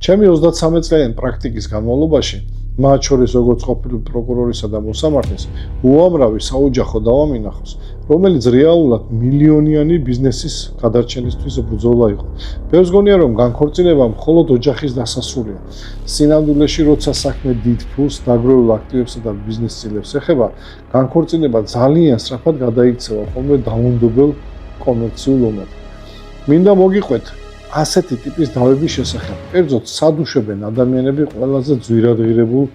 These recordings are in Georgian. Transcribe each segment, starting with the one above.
ჩემი 33 წლიანი პრაქტიკის განმავლობაში, მათ შორის როგორც ყოფილი პროკურორისა და მოსამართის, უამრავი საოჯახო დავამინახავს, რომელიც რეალურად მილიონიანი ბიზნესის გადარჩენისთვის ბრძოლა იყო. ბევრს გონია, რომ განქორწინება მხოლოდ ოჯახის დასასრულია. სინამდვილეში, როცა საქმე დიდ ფულს, დაგროვილ აქტივებსა და ბიზნეს წილებს ეხება, განქორწინება ძალიან სწრაფად გადაიქცევა ხოლმე დაუნდობელ კომერციულ ომად. მინდა მოგიყვეთ ასეთი ტიპის დავების შესახებ. კერძოდ, სად უშვებენ ადამიანები ყველაზე ძვირადღირებულ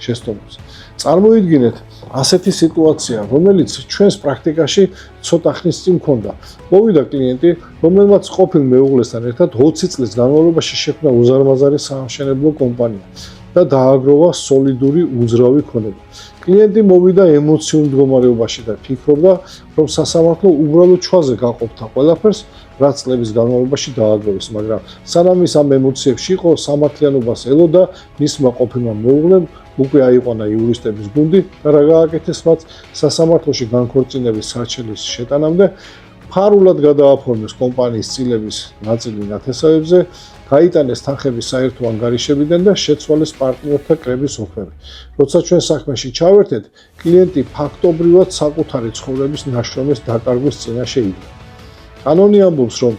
შეცდომებს. წარმოიდგინეთ ასეთი სიტუაცია, რომელიც ჩვენს პრაქტიკაში ცოტა ხნის წინ მქონდა. მოვიდა კლიენტი, რომელმაც ყოფილ მეუღლესთან ერთად 20 წლის განმავლობაში შექმნა უზარმაზარი საამშენებლო კომპანია და დააგროვა სოლიდური უძრავი ქონება. კლიენტი მოვიდა ემოციურ მდგომარეობაში და ფიქრობდა, რომ სასამართლო უბრალოდ ჩვაზე გაყოფდა ყველაფერს, რაც წლების განმავლობაში დააგროვეს, მაგრამ სანამ ის ამ ემოციებში იყო, სამართლიანობას ელოდა, მისმა ყოფილმა მეუღლემ უკვე აიყვანა იურისტების გუნდი და რა გააკეთეს მათ სასამართლოში განქორწინების სარჩელის შეტანამდე, ფარულად გადააფორმეს კომპანიის წილების ნაწილი ნათესავებზე, გაიტანეს თანხების საერთო ანგარიშებიდან და შეცვალეს პარტნიორთა კრების ოფერები. როცა ჩვენ საქმეში ჩავერთეთ, კლიენტი ფაქტობრივად საკუთარი ცხოვრების ნაშრომის დაკარგვის წინაშე იდგა. კანონი ამბობს, რომ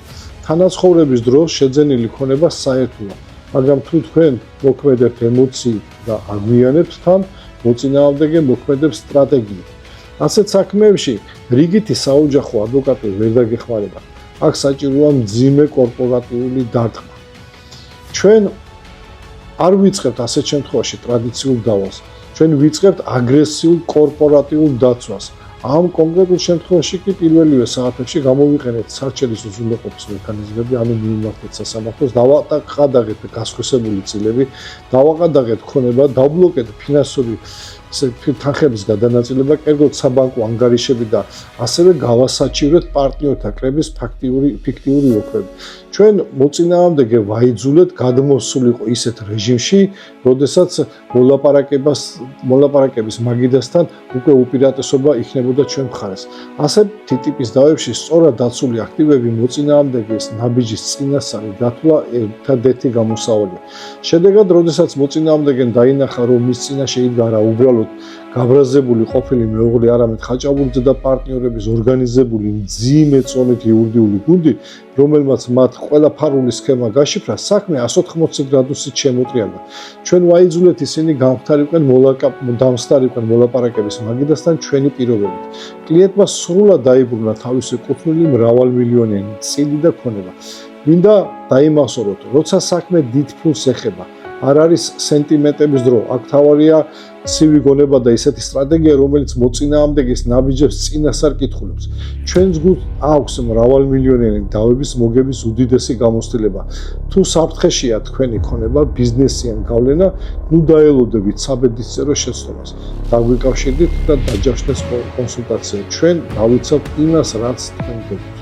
თანაცხოვრების დროს შეძენილი ქონება საერთოა, მაგრამ თუ თქვენ მოქმედებთ ემოციით და აგვიანებთ თან, მოწინააღმდეგე მოქმედებს სტრატეგიით. ასეთ საქმეებში რიგითი საოჯახო ადვოკატი ვერ დაგეხმარება. აქ საჭიროა მძიმე კორპორატიული დარტყმა. ჩვენ არ ვიწყებთ ასეთ შემთხვევაში ტრადიციულ დავალს. ჩვენ ვიწყებთ აგრესიულ კორპორატიულ დაცვას. ამ კონკრეტულ შემთხვევაში კი პირველივე საათებში გამოვიყენეთ სარჩელის უზრუნველყოფის მექანიზმები, ანუ მივიმართეთ სასამართლოს, დავაყადაღეთ გასხვისებული წილები, დავაყადაღეთ ქონება, დაბლოკეთ ფინანსური თანხების გადანაწილება, კერძოდ საბანკო ანგარიშები და ასევე გავასაჭიროთ პარტნიორთა კრების ფიქტიური ოფერები. ჩვენ მოწინააღმდეგე ვაიძულეთ გადმოსულიყო ისეთ რეჟიმში, როდესაც მოლაპარაკების მაგიდასთან უკვე უპირატესობა იქნებოდა ჩვენ მხარეს. ასეთი ტიპის დავებში სწორად დაცული აქტივები მოწინააღმდეგეს ნაბიჯის წინასწარი დათვლა ერთადერთი გამოსავალია. შედეგად, როდესაც მოწინააღმდეგემ დაინახა, რომ მის წინაშე იდგა არა უბრალოდ გაბრაზებული ყოფილი მეუღლე, არამედ ხაჭაბურთზე და პარტნიორების ორგანიზებული მძიმე წონით იურიდიული გუნდი, რომელმაც მათ ყველა ფარული სქემა გაშიფრა, საქმე 180 გრადუსით შემოტრიალდა. ჩვენ ვაიძულეთ ისინი დამსტარიყვენ მოლაპარაკების მაგიდასთან ჩვენი პირობებით. კლიენტმა სრულად დაიბრუნა თავისი კუთვნილი მრავალმილიონიანი წილი და ქონება. მინდა დაიმახსოვროთ, როცა საქმე დიდ ფულს ეხება, არ არის სენტიმენტების დრო, აქ თავარია ცივი გონება და ისეთი სტრატეგია, რომელიც მოწინააღმდეგეს ნაბიჯებს წინასწარ კითხულობს. ჩვენს გულს აქვს მრავალმილიონიანი დავების მოგების უდიდესი გამოცდილება. თუ საფრთხეშია თქვენი ქონება, ბიზნესი ან გავლენა, ნუ დაელოდებით საბედისწერო შეცდომას. დაგვიკავშირდით და დაჯავშნეს კონსულტაცია. ჩვენ დავიცავთ იმას, რაც თქვენ გეგმავთ.